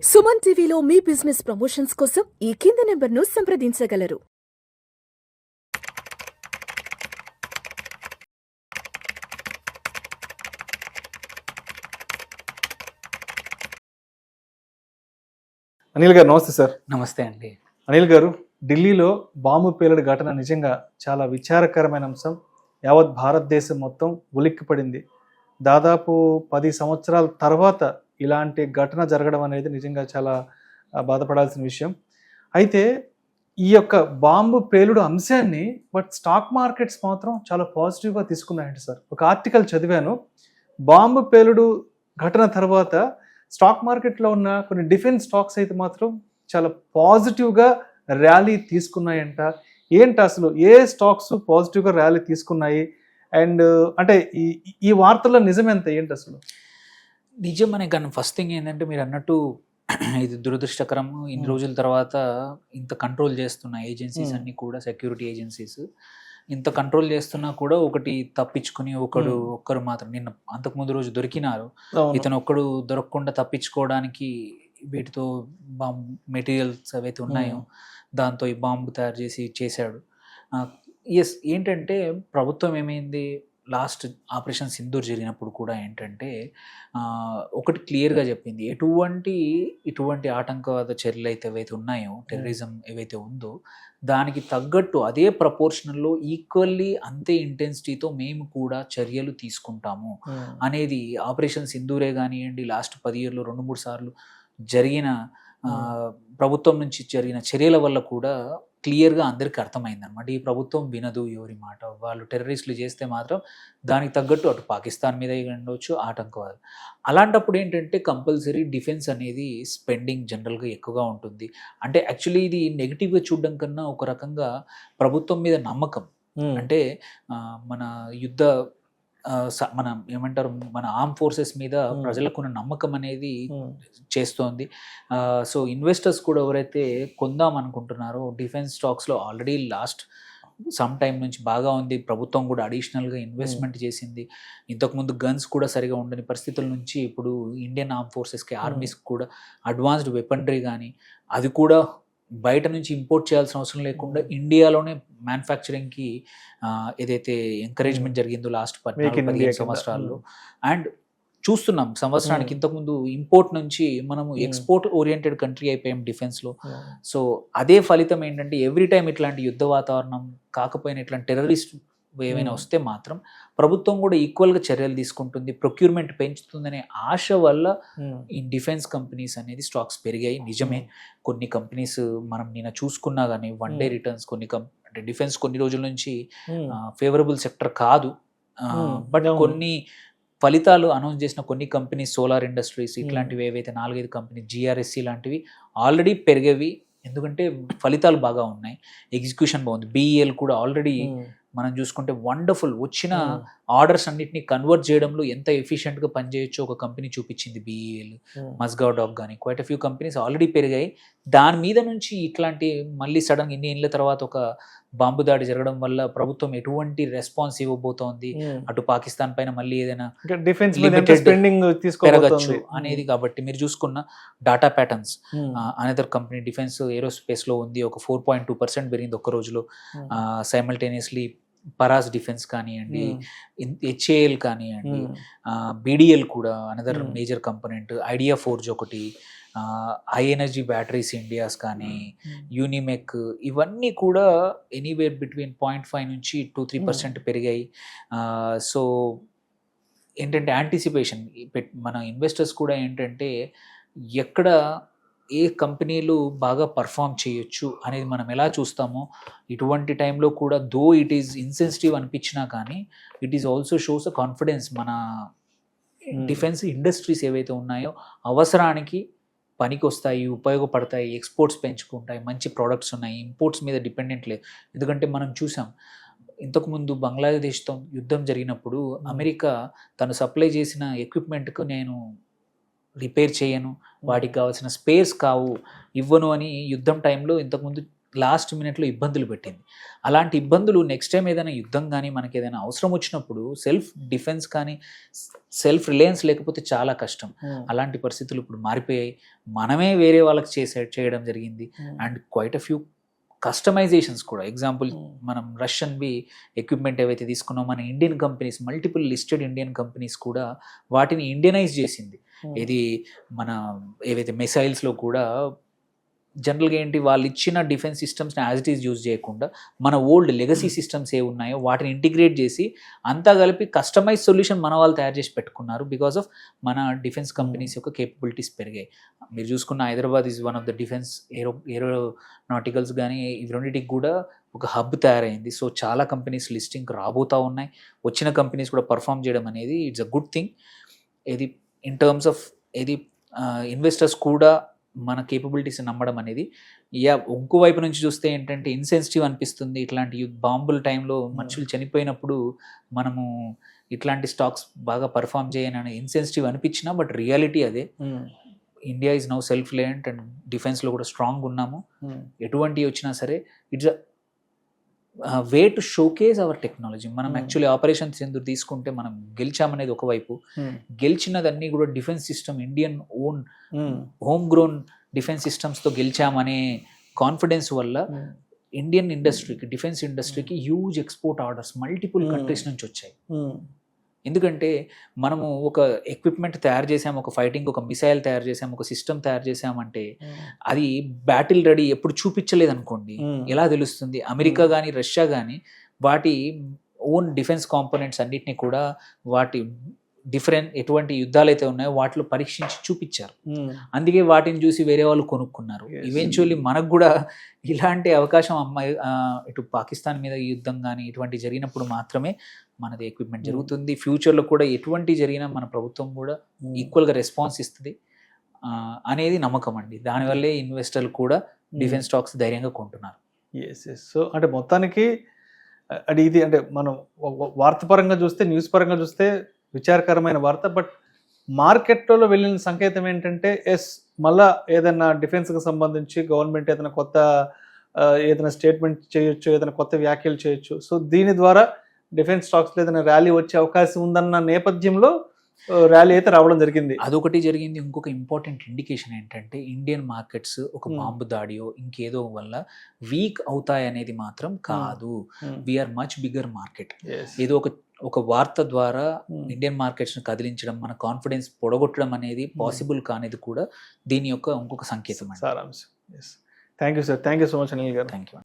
సుమన్ టీవీలో మీ business promotions కోసం ఈ కింది నెంబర్ను సంప్రదించగలరు. అనిల్ గారు నమస్తే సార్. నమస్తే అండి. అనిల్ గారు, ఢిల్లీలో బాంబు పేలుడు ఘటన నిజంగా చాలా విచారకరమైన అంశం. యావత్ భారతదేశం మొత్తం ఉలిక్కిపడింది. దాదాపు 10 సంవత్సరాల తర్వాత ఇలాంటి ఘటన జరగడం అనేది నిజంగా చాలా బాధపడాల్సిన విషయం. అయితే ఈ యొక్క బాంబు పేలుడు అంశాన్ని స్టాక్ మార్కెట్స్ మాత్రం చాలా పాజిటివ్గా తీసుకున్నాయండి సార్. ఒక ఆర్టికల్ చదివాను, బాంబు పేలుడు ఘటన తర్వాత స్టాక్ మార్కెట్లో ఉన్న కొన్ని డిఫెన్స్ స్టాక్స్ అయితే మాత్రం చాలా పాజిటివ్గా ర్యాలీ తీసుకున్నాయంట. ఏంటి అసలు ఏ స్టాక్స్ పాజిటివ్గా ర్యాలీ తీసుకున్నాయి? అండ్ అంటే ఈ వార్తల్లో నిజమెంత ఏంటి అసలు? నిజమనే, కానీ ఫస్ట్ థింగ్ ఏంటంటే మీరు అన్నట్టు ఇది దురదృష్టకరం. ఇన్ని రోజుల తర్వాత ఇంత కంట్రోల్ చేస్తున్న ఏజెన్సీస్ అన్నీ కూడా, సెక్యూరిటీ ఏజెన్సీస్ ఇంత కంట్రోల్ చేస్తున్నా కూడా ఒకటి తప్పించుకుని ఒక్కరు మాత్రం నిన్న అంతకుముందు రోజు దొరికినారు. ఇతను ఒక్కడు దొరకకుండా తప్పించుకోవడానికి వీటితో బాంబ్ మెటీరియల్స్ ఏవైతే ఉన్నాయో దాంతో ఈ బాంబు తయారు చేశాడు. ఎస్, ఏంటంటే ప్రభుత్వం ఏమైంది, లాస్ట్ ఆపరేషన్ సింధూర్ జరిగినప్పుడు కూడా ఏంటంటే ఒకటి క్లియర్గా చెప్పింది, ఇటువంటి ఆటంకవాద చర్యలు అయితే ఏవైతే ఉన్నాయో, టెర్రరిజం ఏవైతే ఉందో దానికి తగ్గట్టు అదే ప్రపోర్షనల్లో ఈక్వల్లీ అంతే ఇంటెన్సిటీతో మేము కూడా చర్యలు తీసుకుంటాము అనేది ఆపరేషన్ సింధూరే కానివ్వండి, లాస్ట్ 10 years 2-3 సార్లు జరిగిన ప్రభుత్వం నుంచి జరిగిన చర్యల వల్ల కూడా క్లియర్గా అందరికీ అర్థమైందనమాట. ఈ ప్రభుత్వం వినదు ఎవరి మాట. వాళ్ళు టెర్రరిస్టులు చేస్తే మాత్రం దానికి తగ్గట్టు అటు పాకిస్తాన్ మీద ఉండవచ్చు, ఆటంకవాదు. అలాంటప్పుడు ఏంటంటే కంపల్సరీ డిఫెన్స్ అనేది స్పెండింగ్ జనరల్గా ఎక్కువగా ఉంటుంది. అంటే యాక్చువల్లీ ఇది నెగిటివ్గా చూడడం కన్నా ఒక రకంగా ప్రభుత్వం మీద నమ్మకం. అంటే మన మన ఏమంటారు, మన ఆర్మ్ ఫోర్సెస్ మీద ప్రజలకున్న నమ్మకం అనేది చేస్తోంది. సో ఇన్వెస్టర్స్ కూడా ఎవరైతే కొందాం అనుకుంటున్నారో డిఫెన్స్ స్టాక్స్లో ఆల్రెడీ లాస్ట్ సమ్ టైం నుంచి బాగా ఉంది. ప్రభుత్వం కూడా అడిషనల్గా ఇన్వెస్ట్మెంట్ చేసింది. ఇంతకుముందు గన్స్ కూడా సరిగా ఉండని పరిస్థితుల నుంచి ఇప్పుడు ఇండియన్ ఆర్మ్ ఫోర్సెస్కి, ఆర్మీస్కి కూడా అడ్వాన్స్డ్ వెపనరీ కానీ అది కూడా బయట నుంచి ఇంపోర్ట్ చేయాల్సిన అవసరం లేకుండా ఇండియాలోనే మ్యానుఫ్యాక్చరింగ్కి ఏదైతే ఎంకరేజ్మెంట్ జరిగిందో లాస్ట్ 14-15 సంవత్సరాల్లో, అండ్ చూస్తున్నాం సంవత్సరానికి ఇంతకుముందు ఇంపోర్ట్ నుంచి మనము ఎక్స్పోర్ట్ ఓరియంటెడ్ కంట్రీ అయిపోయాం డిఫెన్స్లో. సో అదే ఫలితం ఏంటంటే ఎవ్రీ టైం ఇట్లాంటి యుద్ధ వాతావరణం కాకపోయినా ఇట్లాంటి టెర్రరిస్ట్ ఏమైనా వస్తే మాత్రం ప్రభుత్వం కూడా ఈక్వల్గా చర్యలు తీసుకుంటుంది, ప్రొక్యూర్మెంట్ పెంచుతుందనే ఆశ వల్ల ఈ డిఫెన్స్ కంపెనీస్ అనేది స్టాక్స్ పెరిగాయి. నిజమే, కొన్ని కంపెనీస్ మనం నిన్న చూసుకున్నా కానీ 1 day రిటర్న్స్ అంటే డిఫెన్స్ కొన్ని రోజుల నుంచి ఫేవరబుల్ సెక్టర్ కాదు, బట్ కొన్ని ఫలితాలు అనౌన్స్ చేసిన కొన్ని కంపెనీస్, సోలార్ ఇండస్ట్రీస్ ఇట్లాంటివి ఏవైతే 4-5 కంపెనీస్, GRSC లాంటివి ఆల్రెడీ పెరిగేవి. ఎందుకంటే ఫలితాలు బాగా ఉన్నాయి, ఎగ్జిక్యూషన్ బాగుంది. BEL కూడా ఆల్రెడీ మనం చూసుకుంటే వండర్ఫుల్, వచ్చిన ఆర్డర్స్ అన్నిటిని కన్వర్ట్ చేయడంలో ఎంత ఎఫిషియెంట్గా పనిచేయొచ్చో ఒక కంపెనీ చూపించింది. BEL, మస్గావ్ డాక్ కానీ క్వైట్ ఫ్యూ కంపెనీస్ ఆల్రెడీ పెరిగాయి. దాని మీద నుంచి ఇట్లాంటి మళ్ళీ సడన్ ఇన్ని ఏళ్ళ తర్వాత ఒక బాంబు దాడి జరగడం వల్ల ప్రభుత్వం ఎటువంటి రెస్పాన్స్ ఇవ్వబోతోంది, అటు పాకిస్తాన్ పైన మళ్ళీ ఏదైనా డిఫెన్స్ పెరగచ్చు అనేది. కాబట్టి మీరు చూసుకున్న data patterns another company defence ఏరోస్పేస్లో ఉంది, ఒక 4.2% పెరిగింది ఒక్క రోజులో. సైమల్టేనియస్లీ పరాస్ డిఫెన్స్ కానివ్వండి, HAL కానివ్వండి, BDL కూడా another major component, idea forge ఒకటి, హై ఎనర్జీ బ్యాటరీస్ ఇండియాస్ కానీ, యూనిమెక్, ఇవన్నీ కూడా ఎనీవేర్ బిట్వీన్ 0.5 నుంచి 2-3% పెరిగాయి. సో ఏంటంటే యాంటిసిపేషన్ మన ఇన్వెస్టర్స్ కూడా ఏంటంటే ఎక్కడ ఏ కంపెనీలు బాగా పర్ఫామ్ చేయొచ్చు అనేది మనం ఎలా చూస్తామో, ఇటువంటి టైంలో కూడా దో ఇట్ ఈస్ ఇన్సెన్సిటివ్ అనిపించినా కానీ it is also shows a confidence. మన డిఫెన్స్ ఇండస్ట్రీస్ ఏవైతే ఉన్నాయో అవసరానికి పనికి వస్తాయి, ఉపయోగపడతాయి, ఎక్స్పోర్ట్స్ పెంచుకుంటాయి, మంచి ప్రోడక్ట్స్ ఉన్నాయి, ఇంపోర్ట్స్ మీద డిపెండెంట్ లేదు. ఎందుకంటే మనం చూసాం ఇంతకుముందు బంగ్లాదేశ్తో యుద్ధం జరిగినప్పుడు అమెరికా తను సప్లై చేసిన ఎక్విప్మెంట్కు నేను రిపేర్ చేయను, వాటికి కావాల్సిన స్పేస్ ఇవ్వను అని యుద్ధం టైంలో ఇంతకుముందు లాస్ట్ మినిట్లో ఇబ్బందులు పెట్టింది. అలాంటి ఇబ్బందులు నెక్స్ట్ టైం ఏదైనా యుద్ధం కానీ మనకి ఏదైనా అవసరం వచ్చినప్పుడు సెల్ఫ్ డిఫెన్స్ కానీ సెల్ఫ్ రిలయన్స్ లేకపోతే చాలా కష్టం. అలాంటి పరిస్థితులు ఇప్పుడు మారిపోయాయి. మనమే వేరే వాళ్ళకి చేయడం జరిగింది. And quite a few customisations కూడా. ఎగ్జాంపుల్ మనం రష్యన్వి ఎక్విప్మెంట్ ఏవైతే తీసుకున్నామో మన Indian companies, multiple listed Indian companies కూడా వాటిని ఇండియనైజ్ చేసింది. ఇది మన ఏవైతే మిసైల్స్లో కూడా జనరల్గా ఏంటి, వాళ్ళు ఇచ్చిన డిఫెన్స్ సిస్టమ్స్ని యాజ్ ఇట్ ఈజ్ యూజ్ చేయకుండా మన ఓల్డ్ లెగసీ సిస్టమ్స్ ఏ ఉన్నాయో వాటిని ఇంటిగ్రేట్ చేసి అంతా కలిపి కస్టమైజ్ సొల్యూషన్ మన వాళ్ళు తయారు చేసి పెట్టుకున్నారు. బికాస్ ఆఫ్ మన డిఫెన్స్ కంపెనీస్ యొక్క కేపబిలిటీస్ పెరిగాయి. మీరు చూసుకున్న Hyderabad is one of the defence aeronauticals కానీ ఇవి రెండింటికి కూడా ఒక హబ్ తయారైంది. సో చాలా కంపెనీస్ లిస్టింగ్ రాబోతూ ఉన్నాయి. వచ్చిన కంపెనీస్ కూడా పర్ఫామ్ చేయడం అనేది ఇట్స్ అ గుడ్ థింగ్. ఇది ఇన్ టర్మ్స్ ఆఫ్ ఇన్వెస్టర్స్ కూడా మన కేపబిలిటీస్ నమ్మడం అనేది. ఇంకో వైపు నుంచి చూస్తే ఏంటంటే ఇన్సెన్సిటివ్ అనిపిస్తుంది. ఇట్లాంటి బాంబుల టైంలో మనుషులు చనిపోయినప్పుడు మనము ఇట్లాంటి స్టాక్స్ బాగా పర్ఫామ్ చేయని ఇన్సెన్సిటివ్ అనిపించినా, బట్ రియాలిటీ అదే. India is now self reliant and డిఫెన్స్లో కూడా స్ట్రాంగ్ ఉన్నాము. ఎటువంటి వచ్చినా సరే it's way to showcase our technology. మనం యాక్చువల్లీ ఆపరేషన్ సింధూర్ తీసుకుంటే మనం గెలిచామనేది ఒకవైపు, గెలిచినదన్నీ కూడా defence system, Indian own home grown defence సిస్టమ్స్తో గెలిచామనే కాన్ఫిడెన్స్ వల్ల ఇండియన్ ఇండస్ట్రీకి, డిఫెన్స్ ఇండస్ట్రీకి huge export orders multiple countries నుంచి వచ్చాయి. ఎందుకంటే మనము ఒక ఎక్విప్మెంట్ తయారు చేసాము, ఒక ఫైటింగ్, ఒక మిసైల్ తయారు చేసాము, ఒక సిస్టమ్ తయారు చేసామంటే అది బ్యాటిల్ రెడీ ఎప్పుడు చూపించలేదు అనుకోండి, ఎలా తెలుస్తుంది? అమెరికా కానీ రష్యా కానీ వాటి ఓన్ డిఫెన్స్ కాంపోనెంట్స్ అన్నిటిని కూడా వాటి డిఫరెంట్ ఎటువంటి యుద్ధాలు అయితే ఉన్నాయో వాటిలో పరీక్షించి చూపించారు. అందుకే వాటిని చూసి వేరే వాళ్ళు కొనుక్కున్నారు. ఈవెన్చువల్లీ మనకు కూడా ఇలాంటి అవకాశం ఇటు పాకిస్తాన్ మీద యుద్ధం కానీ ఇటువంటి జరిగినప్పుడు మాత్రమే మనది ఎక్విప్మెంట్ జరుగుతుంది. ఫ్యూచర్లో కూడా ఎటువంటి జరిగినా మన ప్రభుత్వం కూడా ఈక్వల్గా రెస్పాన్స్ ఇస్తుంది అనేది నమ్మకం అండి. దానివల్లే ఇన్వెస్టర్లు కూడా డిఫెన్స్ స్టాక్స్ ధైర్యంగా కొంటున్నారు. సో అంటే మొత్తానికి ఇది అంటే మనం వార్తాపరంగా చూస్తే, న్యూస్ పరంగా చూస్తే విచారకరమైన వార్త. బట్ మార్కెట్లో వెళ్ళిన సంకేతం ఏంటంటే మళ్ళా ఏదైనా డిఫెన్స్కి సంబంధించి గవర్నమెంట్ ఏదైనా కొత్త ఏదైనా స్టేట్మెంట్ చేయొచ్చు, ఏదైనా కొత్త వ్యాఖ్యలు చేయొచ్చు. సో దీని ద్వారా డిఫెన్స్ స్టాక్స్లో ఏదైనా ర్యాలీ వచ్చే అవకాశం ఉందన్న నేపథ్యంలో ర్యాలీ అయితే రావడం జరిగింది. అదొకటి జరిగింది. ఇంకొక ఇంపార్టెంట్ ఇండికేషన్ ఏంటంటే ఇండియన్ మార్కెట్స్ ఒక బాంబు దాడియో ఇంకేదో వల్ల వీక్ అవుతాయి అనేది మాత్రం కాదు. We are much bigger market. ఏదో ఒక వార్త ద్వారా ఇండియన్ మార్కెట్స్ని కదిలించడం, మన కాన్ఫిడెన్స్ పొడగొట్టడం అనేది పాసిబుల్ కానిది కూడా దీని యొక్క ఇంకొక సంకేతం. సారాంశం. Thank you sir. Thank you so much Anil garu. Thank you.